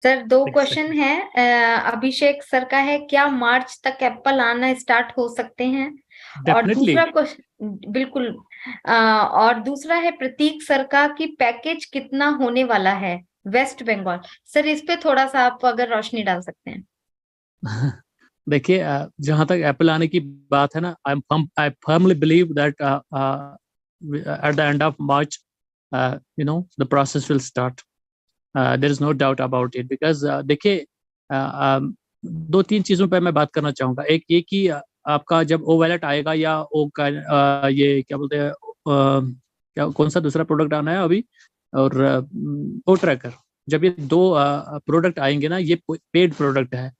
Sir दो question Exactly. है। अभिषेक sir का है, क्या मार्च तक एप्पल आना स्टार्ट हो सकते हैं? और दूसरा Definitely. क्वेश्चन, बिल्कुल। और दूसरा है प्रतीक सर का, कि पैकेज कितना होने वाला है वेस्ट बंगाल? सर इस पे थोड़ा सा आप अगर रोशनी डाल सकते हैं। देखिए, जहां तक एप्पल आने की बात है ना, I firmly believe that at the end of March, the process will start. There is no doubt about it, because देखिए, दो तीन चीजों पे मैं बात करना चाहूंगा. एक ये कि आपका जब ओ वैलेट आएगा, या ओ का ये क्या बोलते हैं, क्या कौन सा दूसरा प्रोडक्ट आना है अभी, और ओ ट्रैकर. जब ये दो प्रोडक्ट आएंगे ना, ये पेड प्रोडक्ट है.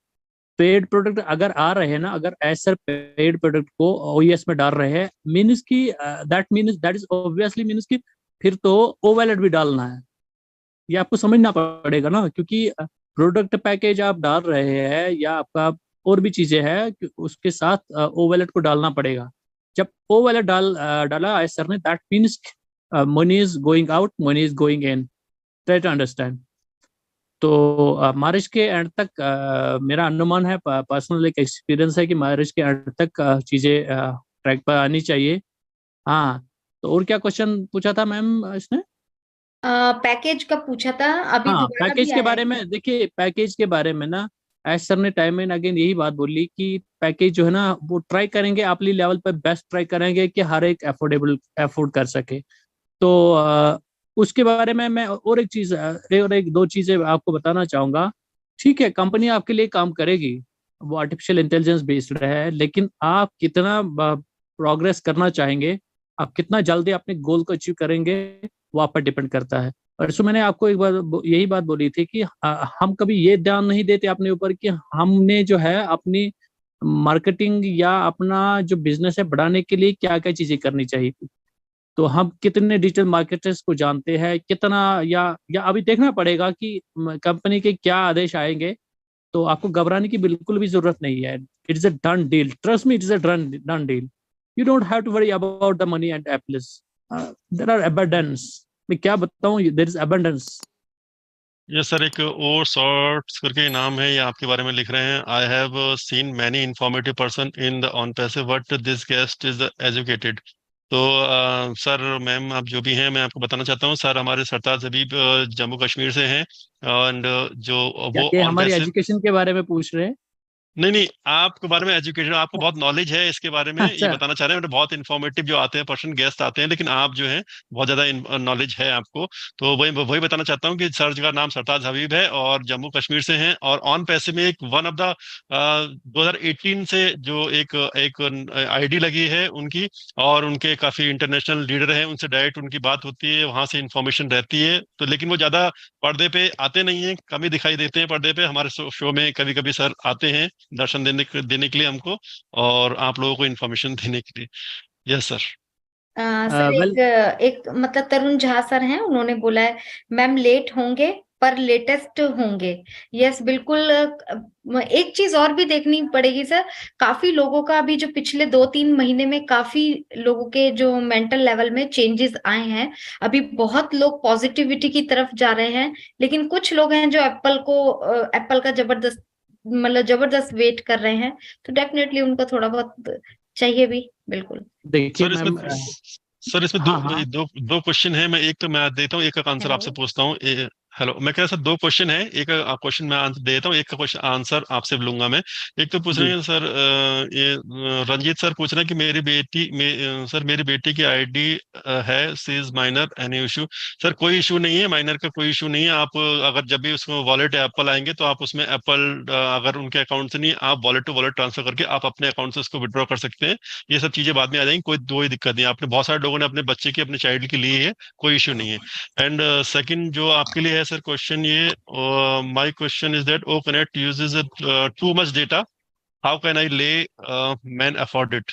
पेड प्रोडक्ट अगर आ रहे हैं ना, अगर ऐसा पेड प्रोडक्ट को ओईएस में डाल रहे हैं, मीन्स की दैट इज ऑब्वियसली मीन्स की फिर तो ओ वैलेट भी डालना है. ये आपको समझना पड़ेगा ना, क्योंकि प्रोडक्ट पैकेज आप डाल रहे हैं, या आपका और भी चीजें हैं उसके साथ ओ वैलेट को डालना पड़ेगा. जब ओ वैलेट डाला है सर ने, that means money is going out, money is going in. Try to understand. तो मार्च के एंड तक मेरा अनुमान है, पर्सनल एक एक्सपीरियंस है कि मार्च के एंड तक चीजें ट्रैक पर आनी चाहिए. हाँ. तो और क्या क्वेश्चन पूछा था मैम इसने? पैकेज का पूछा था, अभी हाँ, दोबारा भी पैकेज के आया बारे है। में देखिए, पैकेज के बारे में ना, एज सर ने टाइम एंड अगेन यही बात बोली कि पैकेज जो है ना, वो ट्राई करेंगे अपनी लेवल पे, बेस्ट ट्राई करेंगे कि हर एक अफोर्डेबल अफोर्ड कर सके. तो उसके बारे में मैं और एक चीज, और एक दो चीजें आपको बताना चाहूंगा. ठीक है, कंपनी आपके लिए काम करेगी, वो आर्टिफिशियल इंटेलिजेंस बेस्ड है, लेकिन आप कितना प्रोग्रेस करना चाहेंगे, आप कितना जल्दी अपने गोल को अचीव करेंगे, वो आप पर डिपेंड करता है. और इसमें मैंने आपको एक बार यही बात बोली थी कि हम कभी ये ध्यान नहीं देते अपने ऊपर कि हमने जो है अपनी मार्केटिंग या अपना जो बिजनेस है बढ़ाने के लिए क्या क्या चीजें करनी चाहिए. तो हम कितने डिजिटल मार्केटर्स को जानते हैं, कितना, या अभी देखना पड़ेगा कि कंपनी के क्या आदेश आएंगे. तो आपको घबराने की बिल्कुल भी जरूरत नहीं है. It is a done deal, trust me, it is a done deal. You don't have to worry about the money and apples. There are abundance. मैं क्या बताऊं, देयर इज अबंडेंस. ये सर एक और शॉर्ट्स करके नाम है, ये आपके बारे में लिख रहे हैं. I have seen many informative person in the on passive but this guest is educated. तो सर मैम आप जो भी हैं, मैं आपको बताना चाहता हूँ सर, हमारे सरताज हबीब जम्मू कश्मीर से हैं. एंड जो क्या वो ये ऑन हमारी पैसिव, एजुकेशन के बारे में पूछ रहे हैं? नहीं नहीं, आपके बारे में एजुकेशन, आपको बहुत नॉलेज है इसके बारे में, ये अच्छा. बताना चाह रहे हैं. मतलब बहुत इन्फॉर्मेटिव जो आते हैं पर्सन, गेस्ट आते हैं, लेकिन आप जो है बहुत ज्यादा नॉलेज है आपको. तो वही वही बताना चाहता हूँ कि सर का नाम सरताज हबीब है और जम्मू कश्मीर से हैं, और ऑन पैसे में एक वन ऑफ द 2018 से जो एक एक आईडी लगी है उनकी, और उनके काफी इंटरनेशनल लीडर हैं, उनसे डायरेक्ट उनकी बात होती है, वहां से इंफॉर्मेशन रहती है. तो लेकिन वो ज्यादा पर्दे पे आते नहीं है, कम ही दिखाई देते हैं पर्दे पे. हमारे शो में कभी कभी सर आते हैं दर्शन देने के लिए हमको, और आप लोगों को इन्फॉर्मेशन देने के लिए. Yes sir. Sir well. एक मतलब तरुण झा सर हैं, उन्होंने बोला है मैम लेट होंगे पर लेटेस्ट होंगे। यस बिल्कुल। एक चीज और भी देखनी पड़ेगी सर, काफी लोगों का अभी जो पिछले 2-3 महीने में काफी लोगों के जो मेंटल लेवल में चेंजेस आए हैं। अभी बहुत लोग पॉजिटिविटी की तरफ जा रहे हैं, लेकिन कुछ लोग हैं जो एप्पल का जबरदस्त मतलब जबरदस्त वेट कर रहे हैं। तो डेफिनेटली उनको थोड़ा बहुत चाहिए भी, बिल्कुल। देखिए सर इसमें मैम. सर इसमें दो हाँ, हाँ. दो दो क्वेश्चन है. मैं एक तो मैं देता हूँ, एक का आंसर हेलो। आपसे पूछता हूँ. हेलो, मैं कह रहा सर दो क्वेश्चन है, एक क्वेश्चन मैं आंसर दे देता हूँ, एक का क्वेश्चन आंसर आपसे लूंगा मैं. एक तो पूछ रहे जी. हैं सर, रंजीत सर पूछ रहे हैं कि मेरी बेटी सर मेरी बेटी की आईडी है, she is minor, any issue? Sir कोई इशू नहीं है, माइनर का कोई इशू नहीं है. आप अगर जब भी उसको वॉलेट एप्पल आएंगे तो आप उसमें एप्पल, अगर उनके अकाउंट से नहीं, आप वॉलेट टू वॉलेट ट्रांसफर करके आप अपने अकाउंट से उसको विड्रॉ कर सकते हैं. ये सब चीजें बाद में आ जाएंगी, कोई दिक्कत नहीं है. आपने बहुत सारे लोगों ने अपने बच्चे की, अपने चाइल्ड की ली है, कोई इश्यू नहीं है. एंड सेकंड जो आपके लिए है सर क्वेश्चन, ये my question is that O connect uses too much data, how can I layman afford it?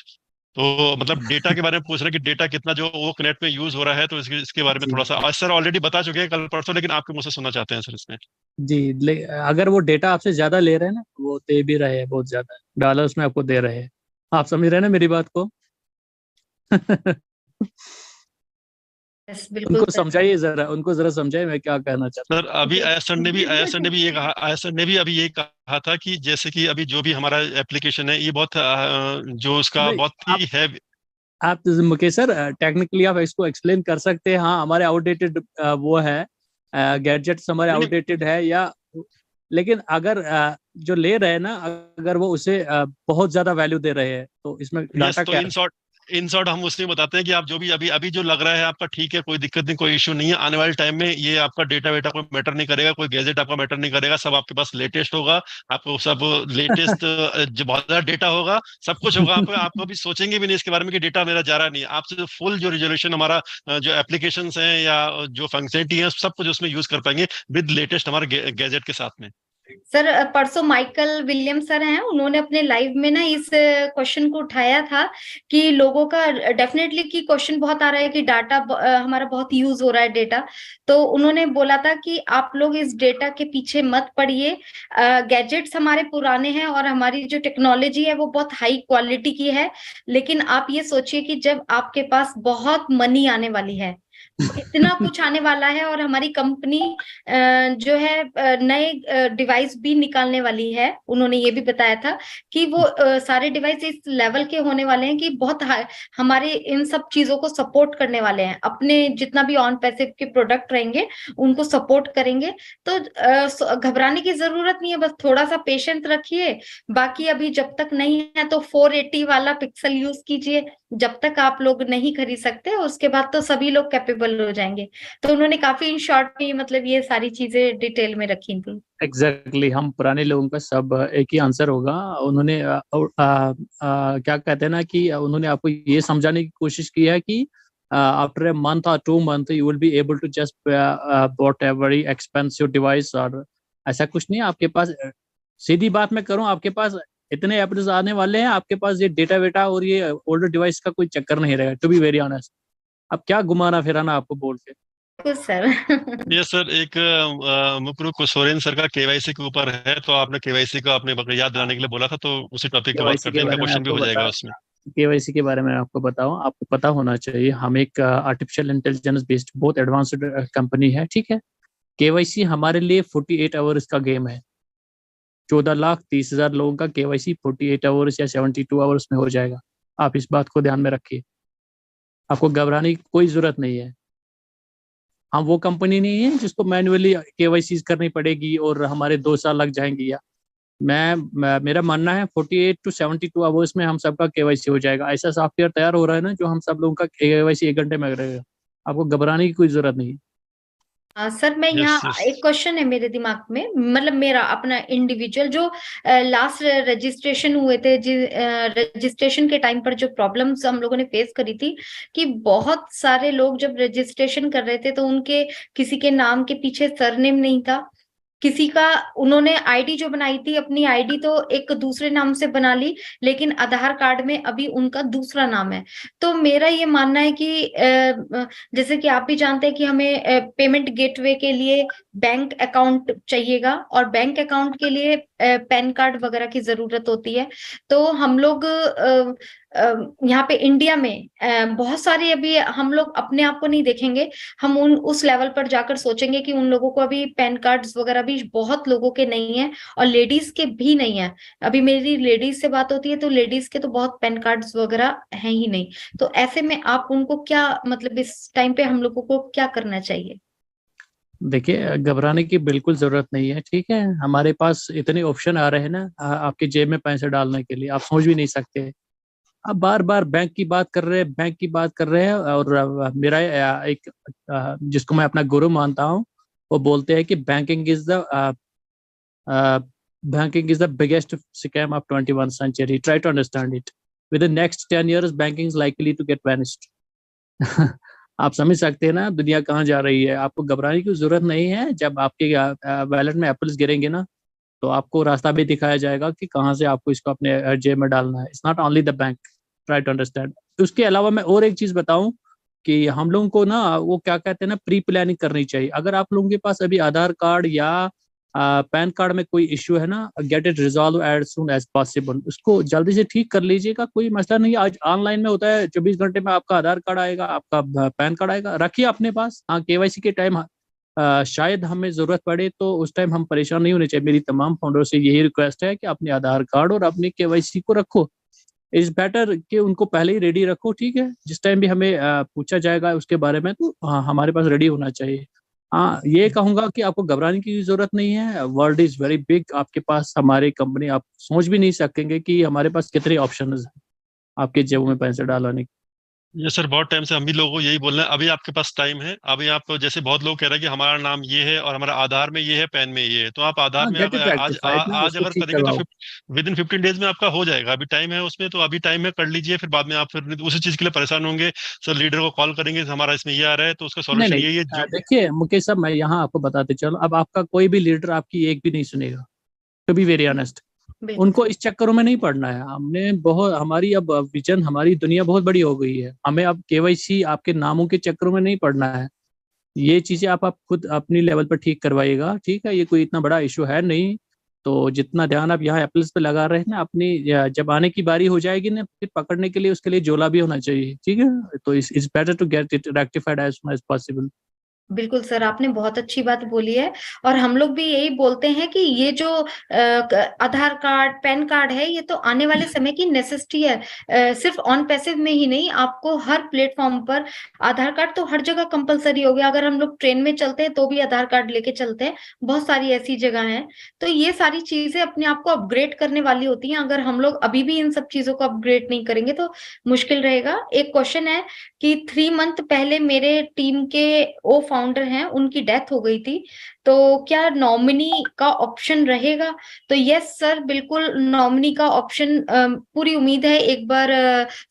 तो मतलब डेटा के बारे में पूछ रहे हैं कि डेटा कितना जो वो कनेक्ट में यूज हो रहा है, तो इसके बारे में जी. थोड़ा सा आज सर ऑलरेडी बता चुके हैं कल परसों, लेकिन आपके मुझसे सुनना चाहते हैं सर इसमें. जी. अगर वो डेटा आपसे ज्यादा ले रहे हैं ना, वो दे भी रहे हैं, बहुत ज्यादा डॉलर्स में आपको दे रहे हैं. आप समझ रहे हैं ना मेरी बात को? यस बिल्कुल उनको सर। समझाइए जरा, उनको जरा समझाइए मैं क्या कहना चाहता सर अभी जी। आयसर ने भी ये कहा, आयसर ने भी अभी ये कहा था कि जैसे कि अभी जो भी हमारा एप्लीकेशन है ये बहुत जो हूँ। उसका नहीं, बहुत ही है। आप मुकेश सर, टेक्निकली आप इसको एक्सप्लेन कर सकते हैं। हाँ, हमारे आउटडेटेड वो है, गैजेट्स हमारे नहीं, आउटडेटेड है या, लेकिन अगर जो ले रहे हैं ना, अगर वो उसे बहुत ज्यादा वैल्यू दे रहे हैं तो इसमें यस, डाटा तो क्या इन शॉर्ट हम उसमें बताते हैं कि आप जो भी अभी अभी जो लग रहा है आपका ठीक है, कोई दिक्कत नहीं, कोई इश्यू नहीं है। आने वाले टाइम में ये आपका डेटा वेटा कोई मैटर नहीं करेगा, कोई गैजेट आपका मैटर नहीं करेगा, सब आपके पास लेटेस्ट होगा। आपको सब लेटेस्ट जो बहुत ज्यादा डेटा होगा, सब कुछ होगा। आप है? आपको अभी सोचेंगे भी नहीं इसके बारे में कि डेटा मेरा जा रहा नहीं है। आपसे फुल जो रिजोल्यूशन हमारा जो एप्लीकेशन है या जो फंक्शनलिटी है सब कुछ उसमें यूज कर पाएंगे विद लेटेस्ट हमारे गैजेट के साथ में। सर परसों माइकल विलियम सर हैं, उन्होंने अपने लाइव में ना इस क्वेश्चन को उठाया था कि लोगों का डेफिनेटली कि क्वेश्चन बहुत आ रहा है कि डाटा हमारा बहुत यूज हो रहा है डेटा। तो उन्होंने बोला था कि आप लोग इस डेटा के पीछे मत पड़िए। गैजेट्स हमारे पुराने हैं और हमारी जो टेक्नोलॉजी है वो बहुत हाई क्वालिटी की है, लेकिन आप ये सोचिए कि जब आपके पास बहुत मनी आने वाली है, इतना कुछ आने वाला है, और हमारी कंपनी जो है नए डिवाइस भी निकालने वाली है। उन्होंने ये भी बताया था कि वो सारे डिवाइस इस लेवल के होने वाले हैं कि बहुत हमारे इन सब चीजों को सपोर्ट करने वाले हैं, अपने जितना भी ऑन पैसिव के प्रोडक्ट रहेंगे उनको सपोर्ट करेंगे। तो घबराने की जरूरत नहीं है, बस थोड़ा सा पेशेंस रखिए। बाकी अभी जब तक नहीं है तो 480 वाला पिक्सल यूज कीजिए, जब तक आप लोग नहीं खरीद सकते उसके बाद तो सभी लोग कैपेबल हो जाएंगे। तो उन्होंने काफी इन शॉर्ट में मतलब ये सारी चीजें डिटेल में रखी थी। एग्जैक्टली हम पुराने लोगों का सब एक ही आंसर होगा। उन्होंने क्या कहते हैं ना कि उन्होंने आपको ये समझाने की कोशिश की है कि आफ्टर ए मंथ और 2 month you will be able to just bought a very expensive device, और ऐसा कुछ नहीं है आपके पास। सीधी बात मैं करूं, आपके पास इतने एप्स आने वाले हैं, आपके पास ये डेटा वेटा और ये ओल्डर डिवाइस का कोई चक्कर नहीं रहेगा, टू बी वेरी ऑनेस्ट। अब क्या घुमाना फिराना आपको बोल के। कुछ सर। ये सर एक मुकुल सोरेन सर का केवाईसी के ऊपर है, तो आपने केवाईसी का आपने याद दिलाने के लिए बोला था, तो उसी टॉपिक पे बात केवाईसी करते के हैं, इनका बारे में क्वेश्चन भी आपको हो बता जाएगा उसमें। केवाईसी के बारे में आपको बताऊं, आपको पता होना चाहिए हम एक आर्टिफिशियल इंटेलिजेंस बेस्ड बहुत एडवांस्ड कंपनी है, ठीक है। केवाईसी हमारे लिए 48 आवर्स का गेम है। 14,30,000 लोगों का केवाईसी 48 आवर्स या 72 आवर्स में हो जाएगा। आप इस बात को ध्यान में रखिए, आपको घबराने की कोई जरूरत नहीं है। हम वो कंपनी नहीं है जिसको मैन्युअली केवाईसी करनी पड़ेगी और हमारे 2 साल लग जाएंगे। या मेरा मानना है 48 to 72 आवर्स में हम सबका केवाईसी हो जाएगा। ऐसा सॉफ्टवेयर तैयार हो रहा है ना जो हम सब लोगों का केवाईसी 1 घंटे में करेगा। आपको घबराने की कोई जरूरत नहीं है। सर मैं यस, यहाँ यस। एक क्वेश्चन है मेरे दिमाग में, मतलब मेरा अपना इंडिविजुअल जो लास्ट रजिस्ट्रेशन हुए थे, रजिस्ट्रेशन के टाइम पर जो प्रॉब्लम्स हम लोगों ने फेस करी थी कि बहुत सारे लोग जब रजिस्ट्रेशन कर रहे थे तो उनके किसी के नाम के पीछे सरनेम नहीं था, किसी का उन्होंने आईडी जो बनाई थी अपनी आईडी तो एक दूसरे नाम से बना ली, लेकिन आधार कार्ड में अभी उनका दूसरा नाम है। तो मेरा ये मानना है कि जैसे कि आप भी जानते हैं कि हमें पेमेंट गेटवे के लिए बैंक अकाउंट चाहिएगा, और बैंक अकाउंट के लिए पैन कार्ड वगैरह की जरूरत होती है। तो हम लोग यहाँ पे इंडिया में बहुत सारे, अभी हम लोग अपने आप को नहीं देखेंगे, हम उस लेवल पर जाकर सोचेंगे कि उन लोगों को अभी पैन कार्ड्स वगैरह भी बहुत लोगों के नहीं है, और लेडीज के भी नहीं है। अभी मेरी लेडीज से बात होती है तो लेडीज के तो बहुत पैन कार्ड्स वगैरह हैं ही नहीं। तो ऐसे में आप उनको क्या, मतलब इस टाइम पे हम लोगों को क्या करना चाहिए? देखिए, घबराने की बिल्कुल जरूरत नहीं है, ठीक है। हमारे पास इतने ऑप्शन आ रहे हैं ना आपके जेब में पैसे डालने के लिए, आप सोच भी नहीं सकते। अब बार बार बैंक की बात कर रहे हैं, बैंक की बात कर रहे हैं, और मेरा एक जिसको मैं अपना गुरु मानता हूँ, वो बोलते हैं कि banking is the biggest scam of 21st century. Try to understand it. Within next 10 years, banking is likely to get vanished. आप समझ सकते हैं ना दुनिया कहाँ जा रही है। आपको घबराने की जरूरत नहीं है। जब आपके वैलेट में एप्पल्स गिरेंगे ना, तो आपको रास्ता भी दिखाया जाएगा कि कहाँ से आपको इसको अपने जेब में डालना है। It's not only the bank, try to understand. उसके अलावा मैं और एक चीज बताऊं कि हम लोगों को ना वो क्या कहते हैं ना, प्री प्लानिंग करनी चाहिए। अगर आप लोगों के पास अभी आधार कार्ड या पैन कार्ड में कोई इश्यू है ना, get it resolve as soon as possible, उसको जल्दी से ठीक कर लीजिएगा, कोई मसला नहीं। आज ऑनलाइन में होता है 24 घंटे में आपका आधार कार्ड आएगा, आपका पैन कार्ड आएगा, रखिए अपने पास। हाँ, केवाईसी के टाइम शायद हमें जरूरत पड़े तो उस टाइम हम परेशान नहीं होने चाहिए। मेरी तमाम फाउंडर से यही रिक्वेस्ट है कि अपने आधार कार्ड और अपने केवाईसी को रखो। इज बेटर कि उनको पहले ही रेडी रखो, ठीक है। जिस टाइम भी हमें पूछा जाएगा उसके बारे में तो हाँ, हमारे पास रेडी होना चाहिए। हाँ, ये कहूंगा कि आपको घबराने की जरूरत नहीं है। वर्ल्ड इज वेरी बिग, आपके पास हमारी कंपनी, आप सोच भी नहीं सकेंगे कि हमारे पास कितने ऑप्शन है आपके जेब में पैसे डालने के। ये सर बहुत टाइम से हम भी लोगों को यही बोल रहे हैं, अभी आपके पास टाइम है। अभी आप जैसे बहुत लोग कह रहे हैं कि हमारा नाम ये है और हमारा आधार में ये है, पैन में ये है, तो आप आधार हाँ, में गेट इट रेक्टिफाइड ना, आज उसको अगर ठीक करेंगे तो करवाओ। विद इन 15 डेज में आपका हो जाएगा। अभी टाइम है उसमें, तो अभी टाइम में कर लीजिए, फिर बाद में आप फिर उसी चीज के लिए परेशान होंगे। सर लीडर को कॉल करेंगे हमारा इसमें ये आ रहा है, तो उसका नहीं सॉल्यूशन नहीं, यही है जो। देखिए मुकेश साहब, मैं यहाँ आपको बताते चलो, अब आपका कोई भी लीडर आपकी एक भी नहीं सुनेगा, टू बी वेरी ऑनेस्ट। बिल्कुल उनको इस चक्करों में नहीं पड़ना है। हमने बहुत, हमारी अब विजन, हमारी दुनिया बहुत बड़ी हो गई है, हमें अब केवाईसी आपके नामों के चक्करों में नहीं पड़ना है। ये चीजें आप खुद अपनी लेवल पर ठीक करवाइएगा, ठीक है। ये कोई इतना बड़ा इशू है नहीं। तो जितना ध्यान आप यहाँ एप्पल्स पे लगा रहे हैं ना, अपनी जब आने की बारी हो जाएगी ना, फिर पकड़ने के लिए उसके लिए झोला भी होना चाहिए, ठीक है। तो it's better to get it rectified as soon as possible. बिल्कुल सर, आपने बहुत अच्छी बात बोली है। और हम लोग भी यही बोलते हैं कि ये जो आधार कार्ड, पैन कार्ड है, ये तो आने वाले समय की नेसेसिटी है। सिर्फ ऑन पैसिव में ही नहीं, आपको हर प्लेटफॉर्म पर आधार कार्ड तो हर जगह कंपलसरी हो गया। अगर हम लोग ट्रेन में चलते हैं तो भी आधार कार्ड लेके चलते हैं, बहुत सारी ऐसी जगह हैं। तो ये सारी चीजें अपने आप को अपग्रेड करने वाली होती हैं। अगर हम लोग अभी भी इन सब चीजों को अपग्रेड नहीं करेंगे तो मुश्किल रहेगा। एक क्वेश्चन है कि 3 मंथ पहले मेरे टीम के ओ फाउंडर हैं, उनकी डेथ हो गई थी, तो क्या नॉमिनी का ऑप्शन रहेगा? तो यस सर, बिल्कुल नॉमिनी का ऑप्शन, पूरी उम्मीद है। एक बार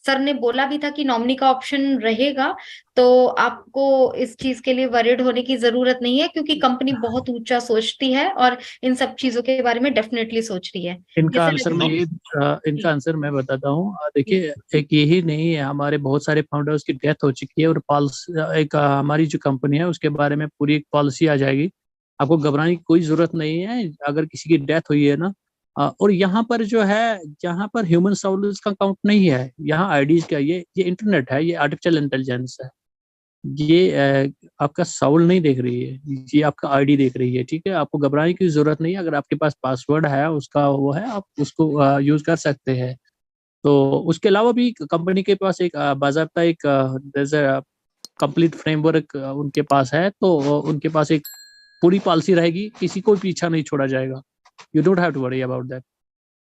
सर ने बोला भी था कि नॉमिनी का ऑप्शन रहेगा, तो आपको इस चीज के लिए वरीड होने की जरूरत नहीं है, क्योंकि कंपनी बहुत ऊंचा सोचती है और इन सब चीजों के बारे में डेफिनेटली सोच रही है। ये इनका सर आंसर मैं अभी- ये इनका जी आंसर मैं बताता हूँ। देखिए, एक यही नहीं है, हमारे बहुत सारे फाउंडर्स की डेथ हो चुकी है, और पॉलिसी, एक हमारी जो कंपनी है उसके बारे में पूरी एक पॉलिसी आ जाएगी। आपको घबराने की कोई जरूरत नहीं है अगर किसी की डेथ हुई है ना। और यहाँ पर जो है, यहाँ पर ह्यूमन सोल्स का काउंट नहीं है, यहाँ आईडीज का, ये इंटरनेट है, ये आर्टिफिशियल इंटेलिजेंस है। ये आपका साउल नहीं देख रही है, ये आपका आईडी देख रही है, ठीक है। आपको घबराने की जरूरत नहीं है। अगर आपके पास पासवर्ड है उसका, वो है, आप उसको यूज कर सकते हैं। तो उसके अलावा भी कंपनी के पास एक बाजाबता एक कंप्लीट फ्रेमवर्क उनके पास है। तो उनके पास एक पूरी पॉलिसी रहेगी, किसी को पीछा नहीं छोड़ा जाएगा। You don't have to worry about that.